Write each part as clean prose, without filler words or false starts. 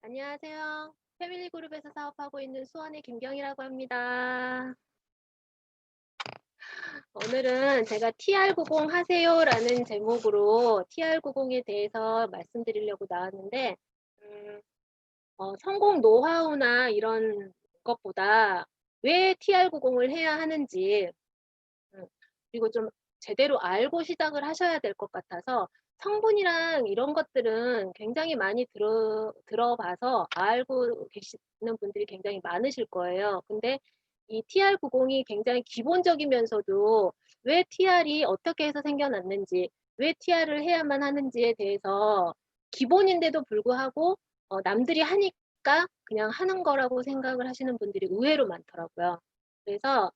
안녕하세요. 패밀리그룹에서 사업하고 있는 수원의 김경이라고 합니다. 오늘은 제가 TR90 하세요라는 제목으로 TR90에 대해서 말씀드리려고 나왔는데, 음, 성공 노하우나 이런 것보다 왜 TR90을 해야 하는지, 음, 그리고 좀 제대로 알고 시작을 하셔야 될 것 같아서 성분이랑 이런 것들은 굉장히 많이 들어봐서 알고 계시는 분들이 굉장히 많으실 거예요. 근데 이 TR90이 굉장히 기본적이면서도 왜 TR이 어떻게 해서 생겨났는지, 왜 TR을 해야만 하는지에 대해서 기본인데도 불구하고 남들이 하니까 그냥 하는 거라고 생각을 하시는 분들이 의외로 많더라고요. 그래서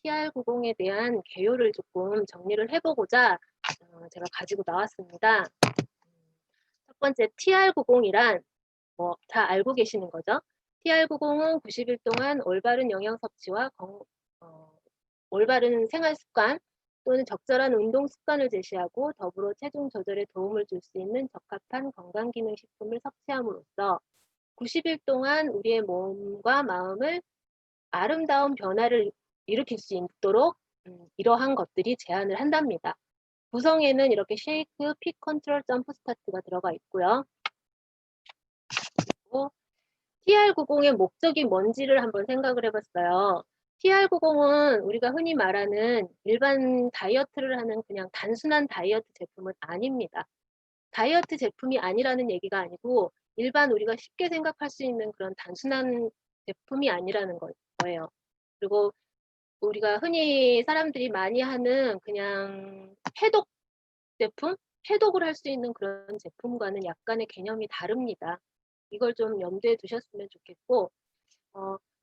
TR90에 대한 개요를 조금 정리를 해보고자 제가 가지고 나왔습니다. 첫 번째 TR90이란 뭐 다 알고 계시는 거죠. TR90은 90일 동안 올바른 영양 섭취와 올바른 생활 습관 또는 적절한 운동 습관을 제시하고 더불어 체중 조절에 도움을 줄 수 있는 적합한 건강기능식품을 섭취함으로써 90일 동안 우리의 몸과 마음을 아름다운 변화를 일으킬 수 있도록 이러한 것들이 제한을 한답니다. 구성에는 이렇게 쉐이크, 픽 컨트롤, 점프 스타트가 들어가 있고요. 그리고 TR90의 목적이 뭔지를 한번 생각을 해봤어요. TR90은 우리가 흔히 말하는 일반 다이어트를 하는 그냥 단순한 다이어트 제품은 아닙니다. 다이어트 제품이 아니라는 얘기가 아니고 일반 우리가 쉽게 생각할 수 있는 그런 단순한 제품이 아니라는 거예요. 그리고 우리가 흔히 사람들이 많이 하는 그냥 해독 제품? 해독을 할 수 있는 그런 제품과는 약간의 개념이 다릅니다. 이걸 좀 염두에 두셨으면 좋겠고,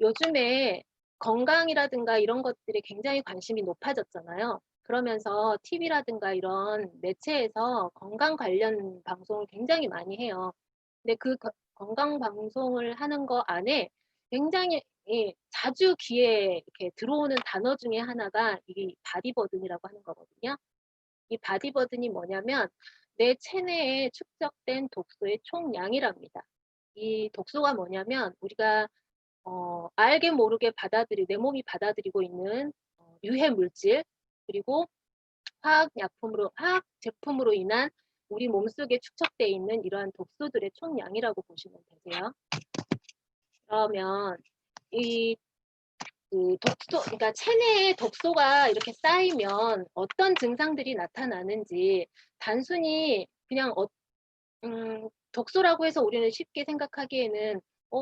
요즘에 건강이라든가 이런 것들에 굉장히 관심이 높아졌잖아요. 그러면서 TV라든가 이런 매체에서 건강 관련 방송을 굉장히 많이 해요. 근데 그 건강 방송을 하는 거 안에 굉장히 자주 귀에 이렇게 들어오는 단어 중에 하나가 이 바디버든이라고 하는 거거든요. 이 바디버든이 뭐냐면 내 체내에 축적된 독소의 총량이랍니다. 이 독소가 뭐냐면 우리가 알게 모르게 내 몸이 받아들이고 있는 유해 물질, 그리고 화학 제품으로 인한 우리 몸속에 축적되어 있는 이러한 독소들의 총량이라고 보시면 되세요. 그러면 이 그러니까 체내에 독소가 이렇게 쌓이면 어떤 증상들이 나타나는지 단순히 그냥 독소라고 해서 우리는 쉽게 생각하기에는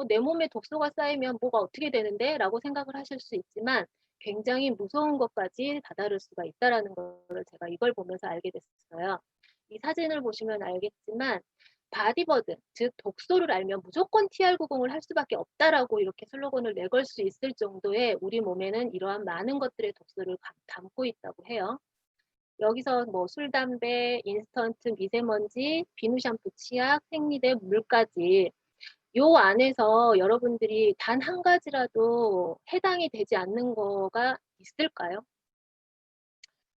내 몸에 독소가 쌓이면 뭐가 어떻게 되는데? 라고 생각을 하실 수 있지만 굉장히 무서운 것까지 다다를 수가 있다라는 걸 제가 이걸 보면서 알게 됐어요. 이 사진을 보시면 알겠지만 바디버든, 즉 독소를 알면 무조건 TR90을 할 수밖에 없다라고 이렇게 슬로건을 내걸 수 있을 정도의 우리 몸에는 이러한 많은 것들의 독소를 담고 있다고 해요. 여기서 뭐 술, 담배, 인스턴트, 미세먼지, 비누, 샴푸, 치약, 생리대, 물까지 요 안에서 여러분들이 단 한 가지라도 해당이 되지 않는 거가 있을까요?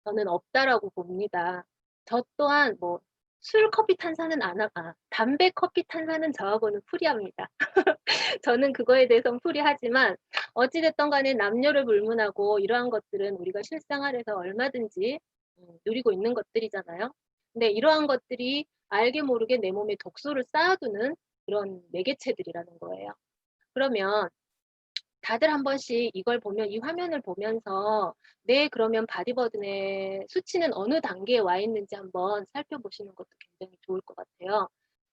저는 없다라고 봅니다. 저 또한 뭐 술, 커피, 탄산은 담배, 커피, 탄산은 저하고는 풀이합니다. 저는 그거에 대해서는 풀이하지만 어찌됐든 간에 남녀를 불문하고 이러한 것들은 우리가 실생활에서 얼마든지 누리고 있는 것들이잖아요. 근데 이러한 것들이 알게 모르게 내 몸에 독소를 쌓아두는 그런 매개체들이라는 거예요. 그러면 다들 한 번씩 이걸 보면 이 화면을 보면서 그러면 바디버든의 수치는 어느 단계에 와 있는지 한번 살펴보시는 것도 굉장히 좋을 것 같아요.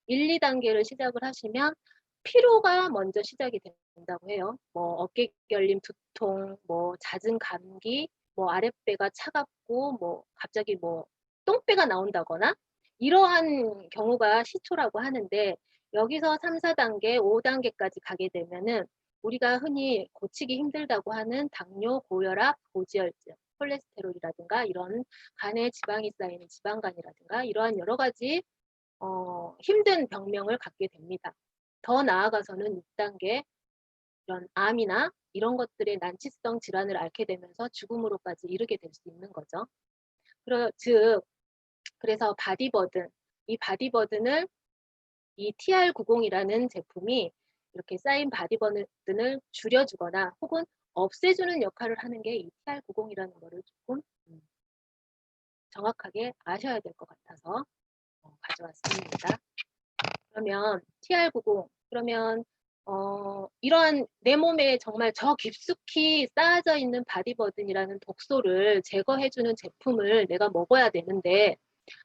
1, 2단계를 시작을 하시면 피로가 먼저 시작이 된다고 해요. 뭐 어깨 결림, 두통, 뭐 잦은 감기, 뭐 아랫배가 차갑고 뭐 갑자기 뭐 똥배가 나온다거나 이러한 경우가 시초라고 하는데 여기서 3, 4단계, 5단계까지 가게 되면은 우리가 흔히 고치기 힘들다고 하는 당뇨, 고혈압, 고지혈증, 콜레스테롤이라든가 이런 간에 지방이 쌓이는 지방간이라든가 이러한 여러 가지 힘든 병명을 갖게 됩니다. 더 나아가서는 6단계 이런 암이나 이런 것들의 난치성 질환을 앓게 되면서 죽음으로까지 이르게 될 수 있는 거죠. 그래서 바디버든, 이 바디버든을 이 TR90이라는 제품이 이렇게 쌓인 바디버든을 줄여주거나 혹은 없애주는 역할을 하는 게 이 TR90이라는 거를 조금 정확하게 아셔야 될 것 같아서 가져왔습니다. 그러면 TR90, 그러면 이러한 내 몸에 정말 저 깊숙이 쌓아져 있는 바디버든이라는 독소를 제거해주는 제품을 내가 먹어야 되는데,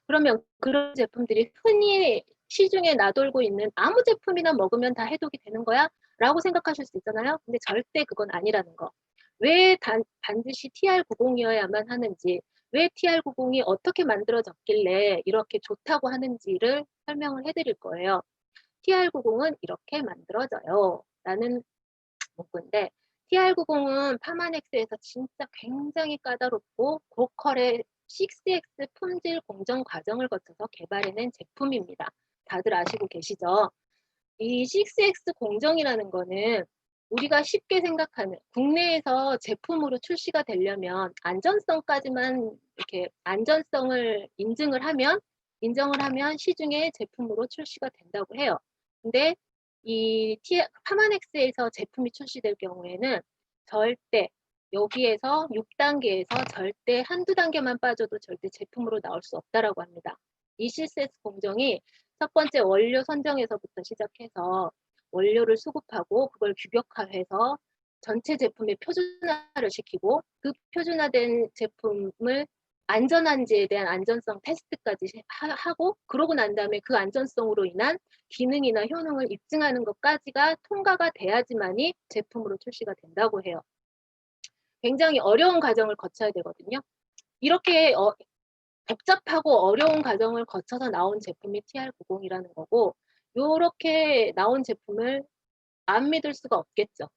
그러면 그런 제품들이 흔히 시중에 나돌고 있는 아무 제품이나 먹으면 다 해독이 되는 거야? 라고 생각하실 수 있잖아요. 근데 절대 그건 아니라는 거. 왜 반드시 TR90이어야만 하는지, 왜 TR90이 어떻게 만들어졌길래 이렇게 좋다고 하는지를 설명을 해드릴 거예요. TR90은 이렇게 만들어져요. 라는 문구인데, TR90은 파마넥스에서 진짜 굉장히 까다롭고 고퀄의 6X 품질 공정 과정을 거쳐서 개발해낸 제품입니다. 다들 아시고 계시죠? 이 6X 공정이라는 거는 우리가 쉽게 생각하는, 국내에서 제품으로 출시가 되려면 안전성까지만 이렇게 안전성을 인정을 하면 시중에 제품으로 출시가 된다고 해요. 근데 이 파마넥스에서 제품이 출시될 경우에는 절대 여기에서 6단계에서 절대 한두 단계만 빠져도 절대 제품으로 나올 수 없다라고 합니다. 이 CSS 공정이 첫 번째 원료 선정에서부터 시작해서 원료를 수급하고 그걸 규격화해서 전체 제품의 표준화를 시키고 그 표준화된 제품을 안전한지에 대한 안전성 테스트까지 하고 그러고 난 다음에 그 안전성으로 인한 기능이나 효능을 입증하는 것까지가 통과가 돼야지만이 제품으로 출시가 된다고 해요. 굉장히 어려운 과정을 거쳐야 되거든요. 이렇게 복잡하고 어려운 과정을 거쳐서 나온 제품이 TR90이라는 거고, 이렇게 나온 제품을 안 믿을 수가 없겠죠.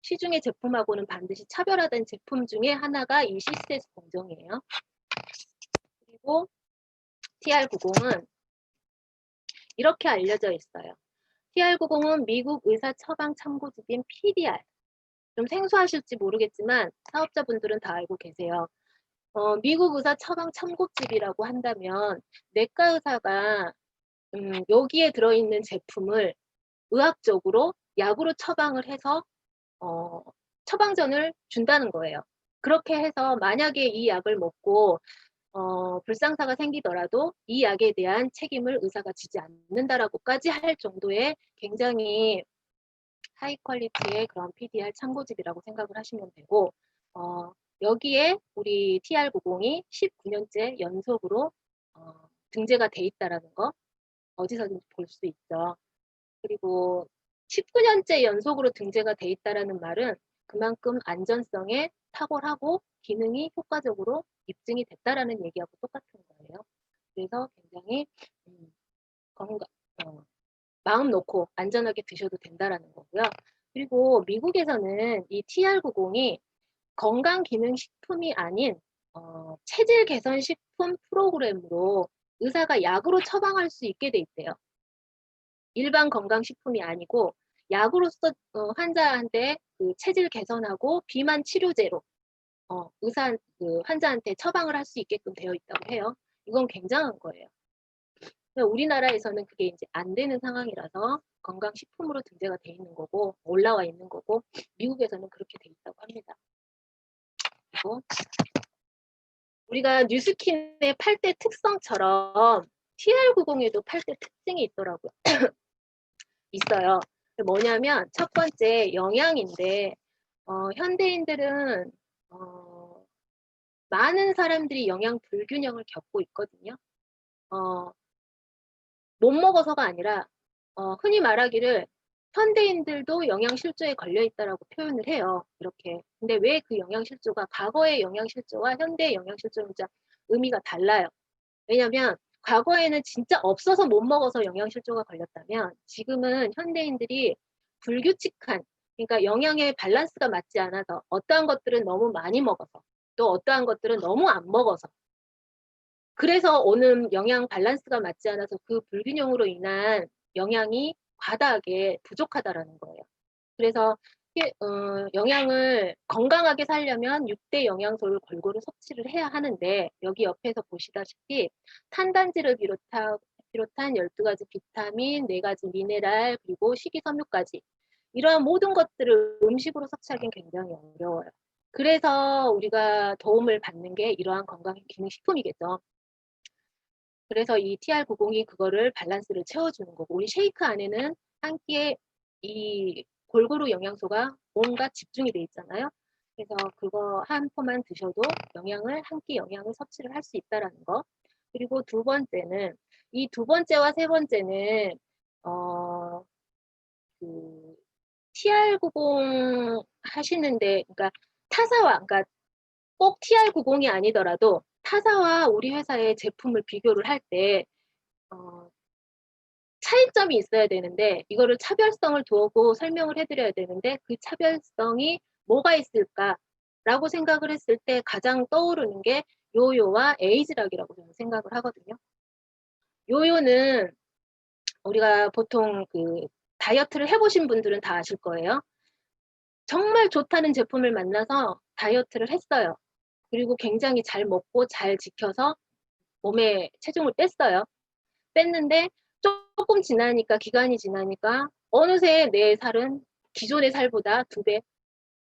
시중의 제품하고는 반드시 차별화된 제품 중에 하나가 이 CSS 공정이에요. 그리고 TR90은 이렇게 알려져 있어요. TR90은 미국 의사 처방 참고집인 PDR. 좀 생소하실지 모르겠지만 사업자분들은 다 알고 계세요. 미국 의사 처방 참고집이라고 한다면 내과 의사가 여기에 들어있는 제품을 의학적으로 약으로 처방을 해서 처방전을 준다는 거예요. 그렇게 해서 만약에 이 약을 먹고 불상사가 생기더라도 이 약에 대한 책임을 의사가 지지 않는다라고까지 할 정도의 굉장히 하이 퀄리티의 그런 PDR 참고집이라고 생각을 하시면 되고, 여기에 우리 TR90이 19년째 연속으로 등재가 돼 있다라는 거 어디서든지 볼 수 있죠. 그리고 19년째 연속으로 등재가 돼 있다라는 말은 그만큼 안전성에 탁월하고 기능이 효과적으로 입증이 됐다라는 얘기하고 똑같은 거예요. 그래서 굉장히 마음 놓고 안전하게 드셔도 된다라는 거고요. 그리고 미국에서는 이 TR90이 건강기능식품이 아닌 체질 개선 식품 프로그램으로 의사가 약으로 처방할 수 있게 돼 있대요. 일반 건강식품이 아니고 약으로서 환자한테 그 체질 개선하고 비만 치료제로 환자한테 처방을 할 수 있게끔 되어 있다고 해요. 이건 굉장한 거예요. 우리나라에서는 그게 이제 안 되는 상황이라서 건강식품으로 등재가 돼 있는 거고 올라와 있는 거고 미국에서는 그렇게 돼 있다고 합니다. 그리고 우리가 뉴스킨의 8대 특성처럼 TR90에도 8대 특징이 있더라고요. 있어요. 뭐냐면 첫 번째 영양인데 현대인들은 많은 사람들이 영양 불균형을 겪고 있거든요. 못 먹어서가 아니라 흔히 말하기를 현대인들도 영양실조에 걸려 있다라고 표현을 해요. 이렇게. 근데 왜 그 영양실조가 과거의 영양실조와 현대의 영양실조는 진짜 의미가 달라요. 왜냐면 과거에는 진짜 없어서 못 먹어서 영양실조가 걸렸다면 지금은 현대인들이 불규칙한, 그러니까 영양의 밸런스가 맞지 않아서 어떠한 것들은 너무 많이 먹어서 또 어떠한 것들은 너무 안 먹어서 그래서 오는 영양 밸런스가 맞지 않아서 그 불균형으로 인한 영양이 과다하게 부족하다라는 거예요. 그래서 영양을 건강하게 살려면 6대 영양소를 골고루 섭취를 해야 하는데 여기 옆에서 보시다시피 탄단지를 비롯한 12가지 비타민, 4가지 미네랄, 그리고 식이섬유까지 이러한 모든 것들을 음식으로 섭취하기는 굉장히 어려워요. 그래서 우리가 도움을 받는 게 이러한 건강기능식품이겠죠. 그래서 이 TR90이 그거를 밸런스를 채워주는 거고, 우리 쉐이크 안에는 한 끼에 이 골고루 영양소가 온갖 집중이 돼 있잖아요. 그래서 그거 한 포만 드셔도 한 끼 영양을 섭취를 할 수 있다라는 거. 그리고 두 번째는, 이 두 번째와 세 번째는 그 TR90 하시는데, 그러니까 타사와, 그러니까 꼭 TR90이 아니더라도 타사와 우리 회사의 제품을 비교를 할 때 차이점이 있어야 되는데, 이거를 차별성을 두고 설명을 해드려야 되는데, 그 차별성이 뭐가 있을까라고 생각을 했을 때 가장 떠오르는 게 요요와 에이즈락이라고 저는 생각을 하거든요. 요요는 우리가 보통 그 다이어트를 해보신 분들은 다 아실 거예요. 정말 좋다는 제품을 만나서 다이어트를 했어요. 그리고 굉장히 잘 먹고 잘 지켜서 몸에 체중을 뺐어요. 뺐는데 조금 지나니까, 기간이 지나니까 어느새 내 살은 기존의 살보다 2배,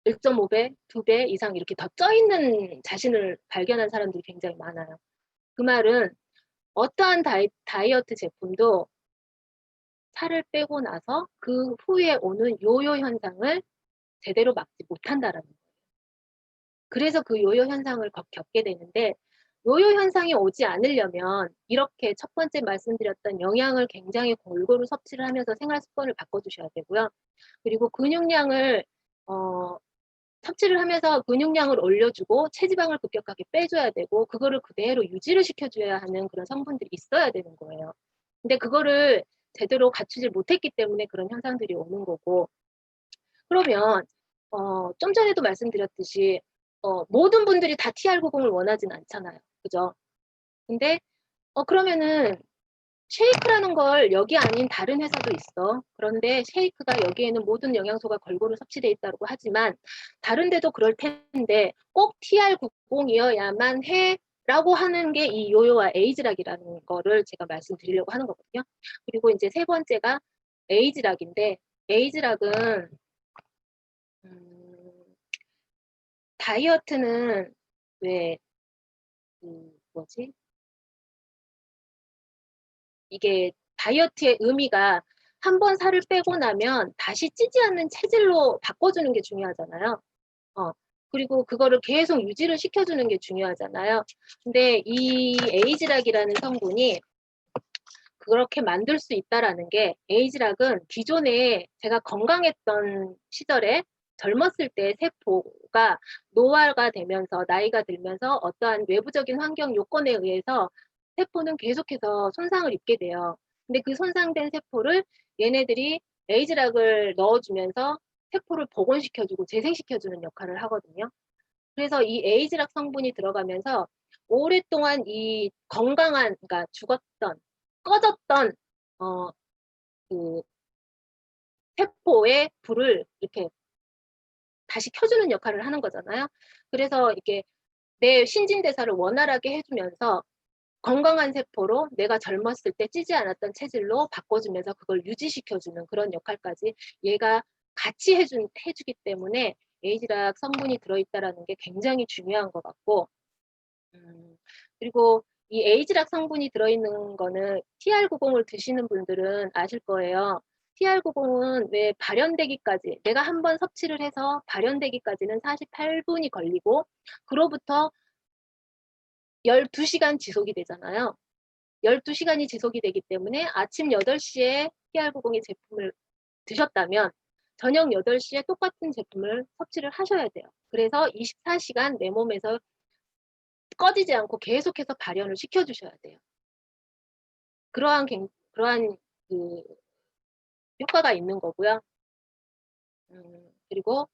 1.5배, 2배 이상 이렇게 더 쪄있는 자신을 발견한 사람들이 굉장히 많아요. 그 말은 어떠한 다이어트 제품도 살을 빼고 나서 그 후에 오는 요요 현상을 제대로 막지 못한다라는 거예요. 그래서 그 요요 현상을 겪게 되는데, 요요 현상이 오지 않으려면 이렇게 첫 번째 말씀드렸던 영양을 굉장히 골고루 섭취를 하면서 생활 습관을 바꿔주셔야 되고요. 그리고 근육량을 섭취를 하면서 근육량을 올려주고 체지방을 급격하게 빼줘야 되고, 그거를 그대로 유지를 시켜줘야 하는 그런 성분들이 있어야 되는 거예요. 근데 그거를 제대로 갖추지 못했기 때문에 그런 현상들이 오는 거고, 그러면 좀 전에도 말씀드렸듯이 모든 분들이 다 TR90을 원하진 않잖아요. 그죠? 근데 그러면은 쉐이크라는 걸 여기 아닌 다른 회사도 있어. 그런데 쉐이크가 여기에는 모든 영양소가 골고루 섭취되어 있다고 하지만 다른 데도 그럴 텐데 꼭 TR90이어야만 해 라고 하는 게 이 요요와 에이즈락이라는 거를 제가 말씀드리려고 하는 거거든요. 그리고 이제 세 번째가 에이즈락인데, 에이즈락은 다이어트는 왜 뭐지? 이게 다이어트의 의미가 한 번 살을 빼고 나면 다시 찌지 않는 체질로 바꿔주는 게 중요하잖아요. 그리고 그거를 계속 유지를 시켜주는 게 중요하잖아요. 근데 이 에이즈락이라는 성분이 그렇게 만들 수 있다라는 게, 에이즈락은 기존에 제가 건강했던 시절에 젊었을 때 세포가 노화가 되면서 나이가 들면서 어떠한 외부적인 환경 요건에 의해서 세포는 계속해서 손상을 입게 돼요. 근데 그 손상된 세포를 얘네들이 에이즈락을 넣어주면서 세포를 복원시켜주고 재생시켜주는 역할을 하거든요. 그래서 이 에이즈락 성분이 들어가면서 오랫동안 이 건강한, 그러니까 죽었던, 꺼졌던 그 세포의 불을 이렇게 다시 켜주는 역할을 하는 거잖아요. 그래서 이렇게 내 신진대사를 원활하게 해주면서 건강한 세포로 내가 젊었을 때 찌지 않았던 체질로 바꿔주면서 그걸 유지시켜주는 그런 역할까지 얘가 같이 해주기 때문에 에이즈락 성분이 들어있다는 게 굉장히 중요한 것 같고, 그리고 이 에이즈락 성분이 들어있는 거는 TR90을 드시는 분들은 아실 거예요. TR90은 왜 발현되기까지, 내가 한번 섭취를 해서 발현되기까지는 48분이 걸리고, 그로부터 12시간 지속이 되잖아요. 12시간이 지속이 되기 때문에 아침 8시에 TR90의 제품을 드셨다면 저녁 8시에 똑같은 제품을 섭취를 하셔야 돼요. 그래서 24시간 내 몸에서 꺼지지 않고 계속해서 발현을 시켜주셔야 돼요. 그러한 그 효과가 있는 거고요. 그리고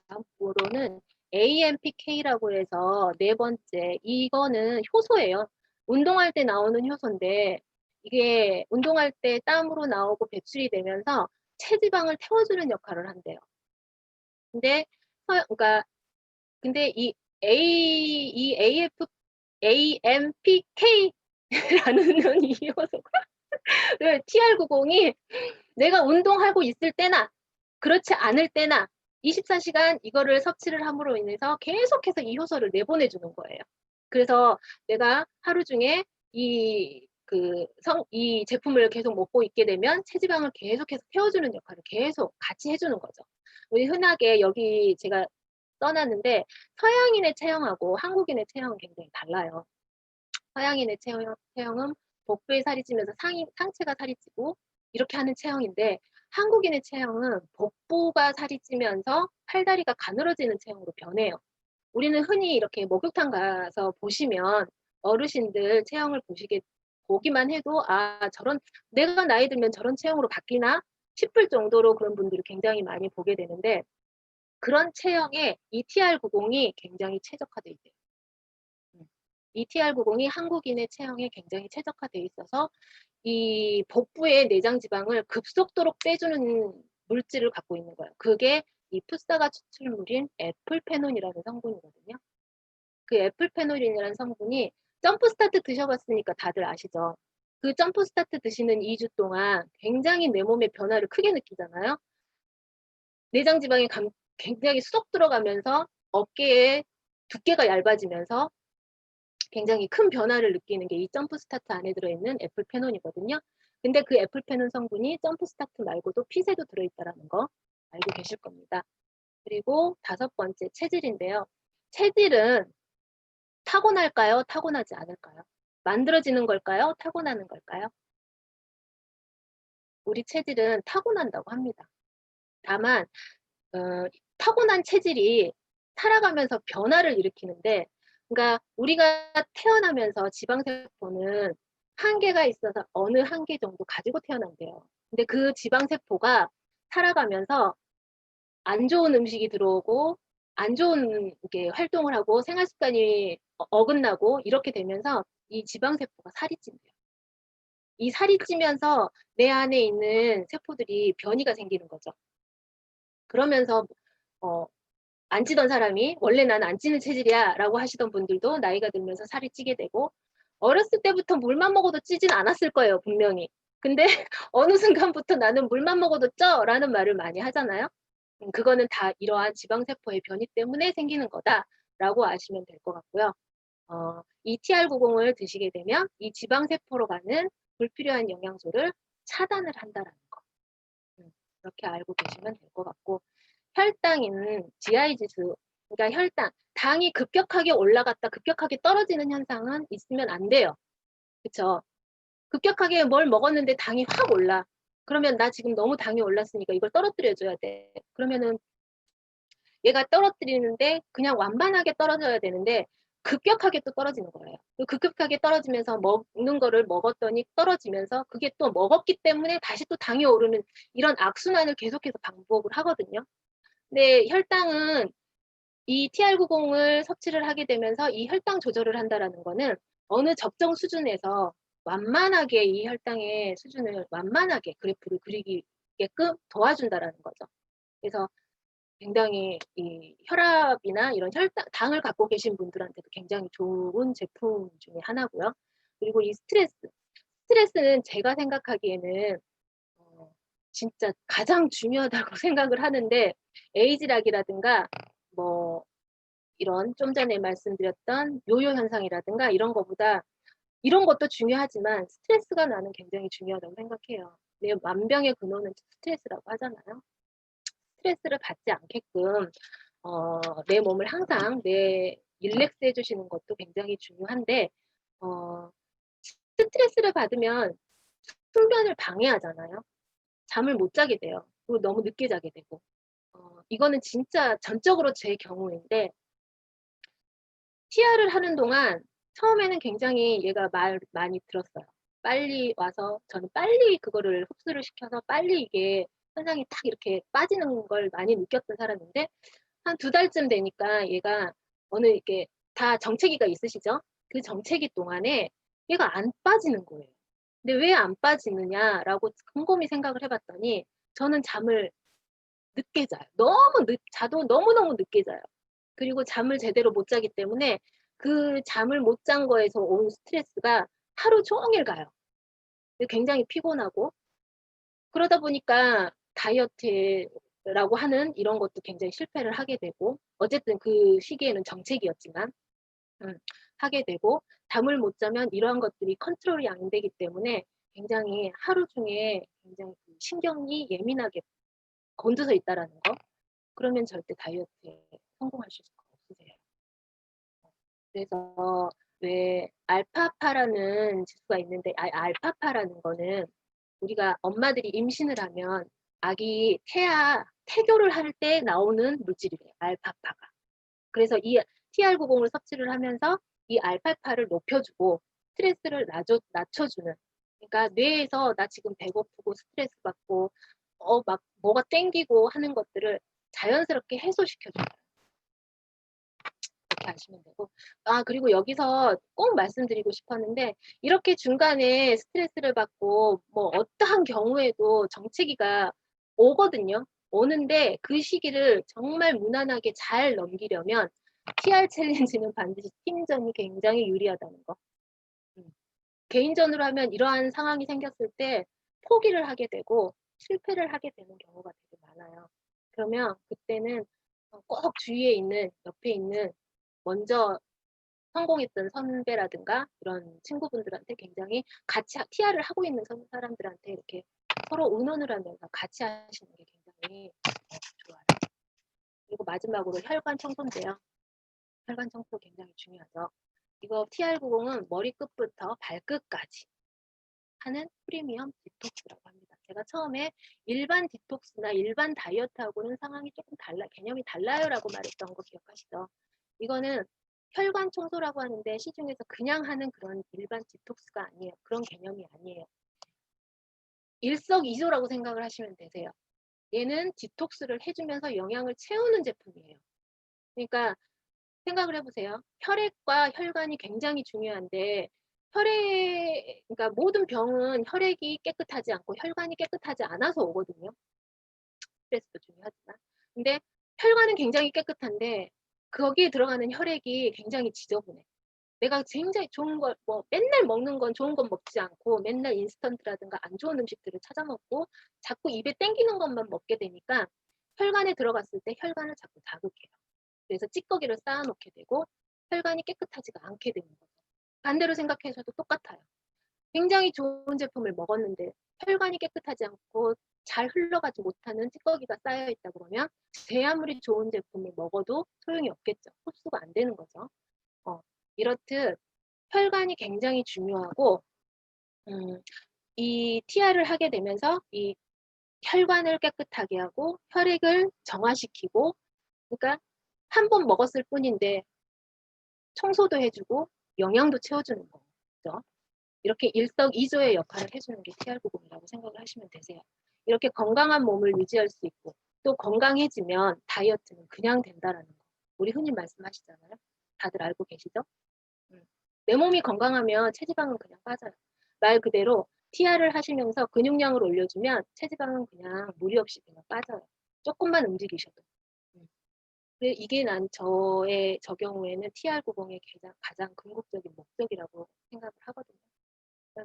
다음으로는 AMPK라고 해서 네 번째, 이거는 효소예요. 운동할 때 나오는 효소인데 이게 운동할 때 땀으로 나오고 배출이 되면서 체지방을 태워주는 역할을 한대요. 근데 그러니까 근데 이 이 AMPK라는 이 요소를 TR90이 내가 운동하고 있을 때나 그렇지 않을 때나 24시간 이거를 섭취를 함으로 인해서 계속해서 이 효소를 내보내주는 거예요. 그래서 내가 하루 중에 이 제품을 계속 먹고 있게 되면 체지방을 계속해서 태워주는 역할을 계속 같이 해주는 거죠. 우리 흔하게 여기 제가 써놨는데 서양인의 체형하고 한국인의 체형은 굉장히 달라요. 서양인의 체형은 복부에 살이 찌면서 상체가 살이 찌고 이렇게 하는 체형인데 한국인의 체형은 복부가 살이 찌면서 팔다리가 가늘어지는 체형으로 변해요. 우리는 흔히 이렇게 목욕탕 가서 보시면 어르신들 체형을 보기만 해도 저런 내가 나이 들면 저런 체형으로 바뀌나 싶을 정도로 그런 분들을 굉장히 많이 보게 되는데 그런 체형에 ETR90이 굉장히 최적화되어 있대요. ETR90이 한국인의 체형에 굉장히 최적화되어 있어서 이 복부의 내장 지방을 급속도로 빼주는 물질을 갖고 있는 거예요. 그게 이 푸사가 추출물인 애플페논이라는 성분이거든요. 그 애플페논이라는 성분이 점프스타트 드셔봤으니까 다들 아시죠? 그 점프스타트 드시는 2주 동안 굉장히 내 몸의 변화를 크게 느끼잖아요. 내장 지방이 굉장히 쏙 들어가면서 어깨에 두께가 얇아지면서 굉장히 큰 변화를 느끼는 게 이 점프스타트 안에 들어있는 애플페논이거든요. 근데 그 애플페논 성분이 점프스타트 말고도 핏에도 들어있다는 거 알고 계실 겁니다. 그리고 5번째 체질인데요. 체질은 타고날까요? 타고나지 않을까요? 만들어지는 걸까요? 타고나는 걸까요? 우리 체질은 타고난다고 합니다. 다만 타고난 체질이 살아가면서 변화를 일으키는데 그러니까 우리가 태어나면서 지방세포는 한계가 있어서 어느 한계 정도 가지고 태어난대요. 근데 그 지방세포가 살아가면서 안 좋은 음식이 들어오고 안 좋은 이렇게 활동을 하고 생활습관이 어긋나고 이렇게 되면서 이 지방세포가 살이 찐대요. 이 살이 찌면서 내 안에 있는 세포들이 변이가 생기는 거죠. 그러면서 안 찌던 사람이 원래 나는 안 찌는 체질이야 라고 하시던 분들도 나이가 들면서 살이 찌게 되고 어렸을 때부터 물만 먹어도 찌진 않았을 거예요, 분명히. 근데 어느 순간부터 나는 물만 먹어도 쪄 라는 말을 많이 하잖아요. 그거는 다 이러한 지방세포의 변이 때문에 생기는 거다라고 아시면 될 것 같고요. ETR90을 드시게 되면 이 지방세포로 가는 불필요한 영양소를 차단을 한다라는 거. 그렇게 알고 계시면 될 것 같고 혈당은 GI 지수, 그러니까 혈당, 당이 급격하게 올라갔다 급격하게 떨어지는 현상은 있으면 안 돼요. 그쵸? 급격하게 뭘 먹었는데 당이 확 올라. 그러면 나 지금 너무 당이 올랐으니까 이걸 떨어뜨려줘야 돼. 그러면은 얘가 떨어뜨리는데 그냥 완만하게 떨어져야 되는데 급격하게 또 떨어지는 거예요. 급격하게 떨어지면서 먹는 거를 먹었더니 떨어지면서 그게 또 먹었기 때문에 다시 또 당이 오르는 이런 악순환을 계속해서 반복을 하거든요. 근데 혈당은 이 TR90을 섭취를 하게 되면서 이 혈당 조절을 한다라는 거는 어느 적정 수준에서 완만하게 이 혈당의 수준을 완만하게 그래프를 그리게끔 도와준다라는 거죠. 그래서 굉장히 이 혈압이나 이런 당을 갖고 계신 분들한테도 굉장히 좋은 제품 중에 하나고요. 그리고 이 스트레스는 제가 생각하기에는 진짜 가장 중요하다고 생각을 하는데 에이즈락이라든가 뭐 이런 좀 전에 말씀드렸던 요요 현상이라든가 이런 거보다 이런 것도 중요하지만 스트레스가 나는 굉장히 중요하다고 생각해요. 내 만병의 근원은 스트레스라고 하잖아요. 스트레스를 받지 않게끔 내 몸을 항상 릴렉스 해주시는 것도 굉장히 중요한데 스트레스를 받으면 숙면을 방해하잖아요. 잠을 못 자게 돼요. 그리고 너무 늦게 자게 되고 이거는 진짜 전적으로 제 경우인데 TR을 하는 동안 처음에는 굉장히 얘가 말 많이 들었어요. 빨리 와서 저는 빨리 그거를 흡수를 시켜서 빨리 이게 현상이 딱 이렇게 빠지는 걸 많이 느꼈던 사람인데 한 2달쯤 되니까 얘가 어느 이렇게 다 정체기가 있으시죠? 그 정체기 동안에 얘가 안 빠지는 거예요. 근데 왜 안 빠지느냐라고 곰곰이 생각을 해봤더니 저는 잠을 늦게 자요. 자도 너무너무 늦게 자요. 그리고 잠을 제대로 못 자기 때문에 그 잠을 못 잔 거에서 온 스트레스가 하루 종일 가요. 굉장히 피곤하고 그러다 보니까 다이어트라고 하는 이런 것도 굉장히 실패를 하게 되고 어쨌든 그 시기에는 정책이었지만 하게 되고 잠을 못 자면 이러한 것들이 컨트롤이 안 되기 때문에 굉장히 하루 중에 굉장히 신경이 예민하게 곤두서 있다라는 거. 그러면 절대 다이어트에 성공하실 수가 없으세요. 그래서 왜 알파파라는 지수가 있는데 알파파라는 거는 우리가 엄마들이 임신을 하면 아기 태교를 할 때 나오는 물질이래요. 알파파가. 그래서 이 TR90을 섭취를 하면서 이 알파파를 높여주고 스트레스를 낮춰주는. 그러니까 뇌에서 나 지금 배고프고 스트레스 받고 막 뭐가 땡기고 하는 것들을 자연스럽게 해소시켜줘요. 그렇게 아시면 되고. 그리고 여기서 꼭 말씀드리고 싶었는데 이렇게 중간에 스트레스를 받고 뭐 어떠한 경우에도 정체기가 오거든요. 오는데 그 시기를 정말 무난하게 잘 넘기려면 TR 챌린지는 반드시 팀전이 굉장히 유리하다는 거. 개인전으로 하면 이러한 상황이 생겼을 때 포기를 하게 되고 실패를 하게 되는 경우가 되게 많아요. 그러면 그때는 꼭 주위에 있는 옆에 있는 먼저 성공했던 선배라든가 이런 친구분들한테 굉장히 같이 TR을 하고 있는 사람들한테 이렇게 서로 의논을 하면서 같이 하시는 게 굉장히 좋아요. 그리고 마지막으로 혈관 청소인데요. 혈관 청소 굉장히 중요하죠. 이거 TR90은 머리끝부터 발끝까지 하는 프리미엄 디톡스라고 합니다. 제가 처음에 일반 디톡스나 일반 다이어트하고는 상황이 조금 개념이 달라요라고 말했던 거 기억하시죠? 이거는 혈관 청소라고 하는데 시중에서 그냥 하는 그런 일반 디톡스가 아니에요. 그런 개념이 아니에요. 일석이조라고 생각을 하시면 되세요. 얘는 디톡스를 해주면서 영양을 채우는 제품이에요. 그러니까 생각을 해보세요. 혈액과 혈관이 굉장히 중요한데 그러니까 모든 병은 혈액이 깨끗하지 않고 혈관이 깨끗하지 않아서 오거든요. 스트레스도 중요하지만. 근데 혈관은 굉장히 깨끗한데 거기에 들어가는 혈액이 굉장히 지저분해. 내가 굉장히 좋은 걸, 맨날 먹는 건 좋은 건 먹지 않고 맨날 인스턴트라든가 안 좋은 음식들을 찾아 먹고 자꾸 입에 땡기는 것만 먹게 되니까 혈관에 들어갔을 때 혈관을 자꾸 자극해요. 그래서 찌꺼기를 쌓아놓게 되고 혈관이 깨끗하지가 않게 되는 거죠. 반대로 생각해서도 똑같아요. 굉장히 좋은 제품을 먹었는데 혈관이 깨끗하지 않고 잘 흘러가지 못하는 찌꺼기가 쌓여있다 그러면 제 아무리 좋은 제품을 먹어도 소용이 없겠죠. 흡수가 안 되는 거죠. 이렇듯 혈관이 굉장히 중요하고 이 TR을 하게 되면서 이 혈관을 깨끗하게 하고 혈액을 정화시키고 그러니까 한 번 먹었을 뿐인데 청소도 해주고 영양도 채워주는 거죠. 이렇게 일석이조의 역할을 해주는 게 TR90이라고 생각을 하시면 되세요. 이렇게 건강한 몸을 유지할 수 있고 또 건강해지면 다이어트는 그냥 된다라는 거. 우리 흔히 말씀하시잖아요. 다들 알고 계시죠? 내 몸이 건강하면 체지방은 그냥 빠져요. 말 그대로 TR을 하시면서 근육량을 올려주면 체지방은 그냥 무리 없이 그냥 빠져요. 조금만 움직이셔도. 이게 저 경우에는 TR90의 가장 궁극적인 목적이라고 생각을 하거든요.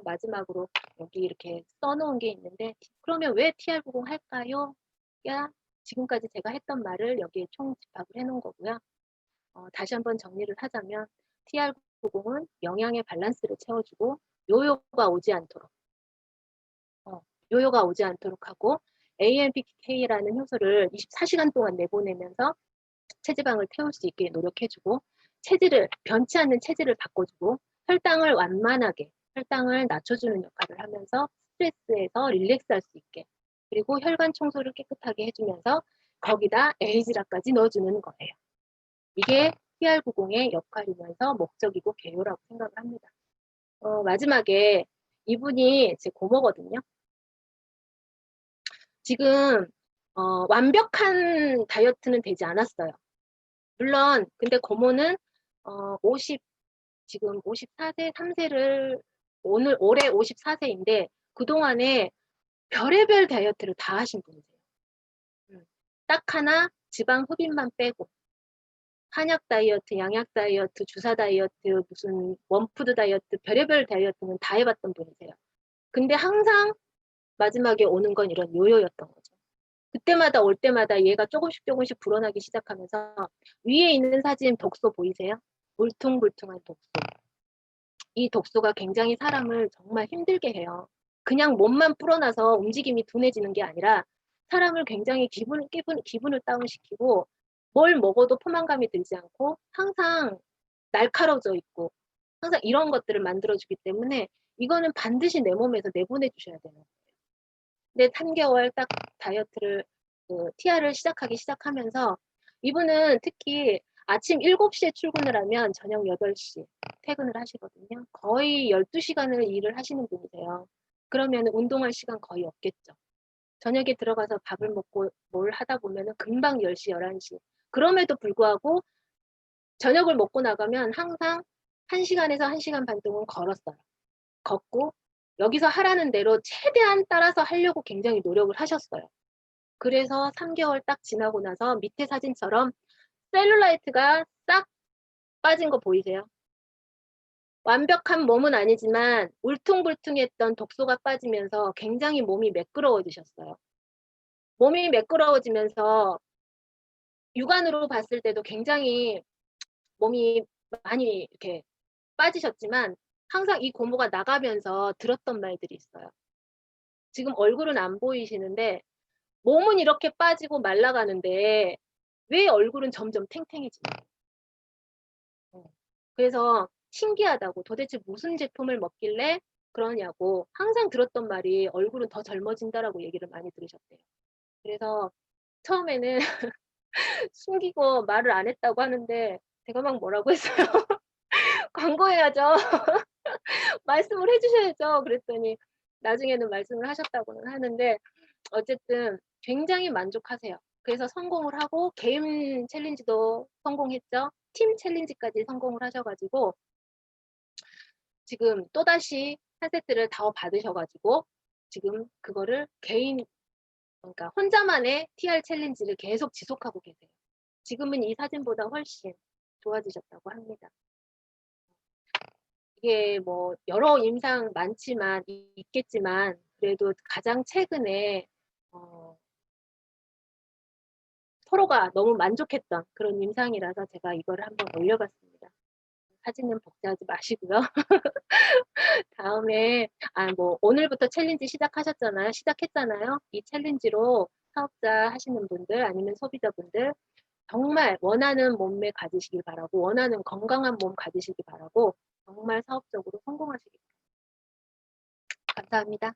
마지막으로 여기 이렇게 써놓은 게 있는데 그러면 왜 TR90 할까요? 야 지금까지 제가 했던 말을 여기에 총 집합을 해놓은 거고요. 다시 한번 정리를 하자면 TR90은 영양의 밸런스를 채워주고 요요가 오지 않도록 하고 AMPK라는 효소를 24시간 동안 내보내면서 체지방을 태울 수 있게 노력해주고 변치 않는 체질을 바꿔주고 혈당을 낮춰주는 역할을 하면서 스트레스에서 릴렉스할 수 있게 그리고 혈관 청소를 깨끗하게 해주면서 거기다 에이지라까지 넣어주는 거예요. 이게 TR90의 역할이면서 목적이고 개요라고 생각을 합니다. 마지막에 이분이 제 고모거든요. 지금 완벽한 다이어트는 되지 않았어요. 물론 근데 고모는 지금 54세 3세를 올해 54세인데 그동안에 별의별 다이어트를 다 하신 분이세요. 딱 하나 지방 흡입만 빼고 한약 다이어트, 양약 다이어트, 주사 다이어트, 무슨 원푸드 다이어트, 별의별 다이어트는 다 해봤던 분이세요. 근데 항상 마지막에 오는 건 이런 요요였던 거죠. 그때마다 올 때마다 얘가 조금씩 조금씩 불어나기 시작하면서 위에 있는 사진 독소 보이세요? 울퉁불퉁한 독소. 이 독소가 굉장히 사람을 정말 힘들게 해요. 그냥 몸만 불어나서 움직임이 둔해지는 게 아니라 사람을 굉장히 기분을 다운시키고 뭘 먹어도 포만감이 들지 않고 항상 날카로워져 있고 항상 이런 것들을 만들어주기 때문에 이거는 반드시 내 몸에서 내보내 주셔야 되는 거예요. 근데 3개월 딱 다이어트를 TR을 시작하면서 이분은 특히 아침 7시에 출근을 하면 저녁 8시 퇴근을 하시거든요. 거의 12시간을 일을 하시는 분이세요. 그러면 운동할 시간 거의 없겠죠. 저녁에 들어가서 밥을 먹고 뭘 하다 보면 금방 10시, 11시. 그럼에도 불구하고 저녁을 먹고 나가면 항상 1시간에서 1시간 반 동안 걸었어요. 걷고 여기서 하라는 대로 최대한 따라서 하려고 굉장히 노력을 하셨어요. 그래서 3개월 딱 지나고 나서 밑에 사진처럼 셀룰라이트가 싹 빠진 거 보이세요? 완벽한 몸은 아니지만 울퉁불퉁했던 독소가 빠지면서 굉장히 몸이 매끄러워지셨어요. 몸이 매끄러워지면서 육안으로 봤을 때도 굉장히 몸이 많이 이렇게 빠지셨지만 항상 이 고모가 나가면서 들었던 말들이 있어요. 지금 얼굴은 안 보이시는데 몸은 이렇게 빠지고 말라가는데 왜 얼굴은 점점 탱탱해지나요? 그래서 신기하다고 도대체 무슨 제품을 먹길래 그러냐고 항상 들었던 말이 얼굴은 더 젊어진다라고 얘기를 많이 들으셨대요. 그래서 처음에는 숨기고 말을 안 했다고 하는데 제가 막 뭐라고 했어요. 광고해야죠. 말씀을 해주셔야죠. 그랬더니 나중에는 말씀을 하셨다고는 하는데 어쨌든 굉장히 만족하세요. 그래서 성공을 하고 개인 챌린지도 성공했죠. 팀 챌린지까지 성공을 하셔가지고 지금 또다시 한 세트를 더 받으셔가지고 지금 그거를 개인 그러니까 혼자만의 TR 챌린지를 계속 지속하고 계세요. 지금은 이 사진보다 훨씬 좋아지셨다고 합니다. 이게 뭐 여러 임상 많지만 있겠지만 그래도 가장 최근에 서로가 너무 만족했던 그런 임상이라서 제가 이거를 한번 올려봤습니다. 사진은 복제하지 마시고요. 다음에 뭐 오늘부터 챌린지 시작했잖아요. 이 챌린지로 사업자 하시는 분들 아니면 소비자분들 정말 원하는 몸매 가지시길 바라고 원하는 건강한 몸 가지시길 바라고 정말 사업적으로 성공하시길 바랍니다. 감사합니다.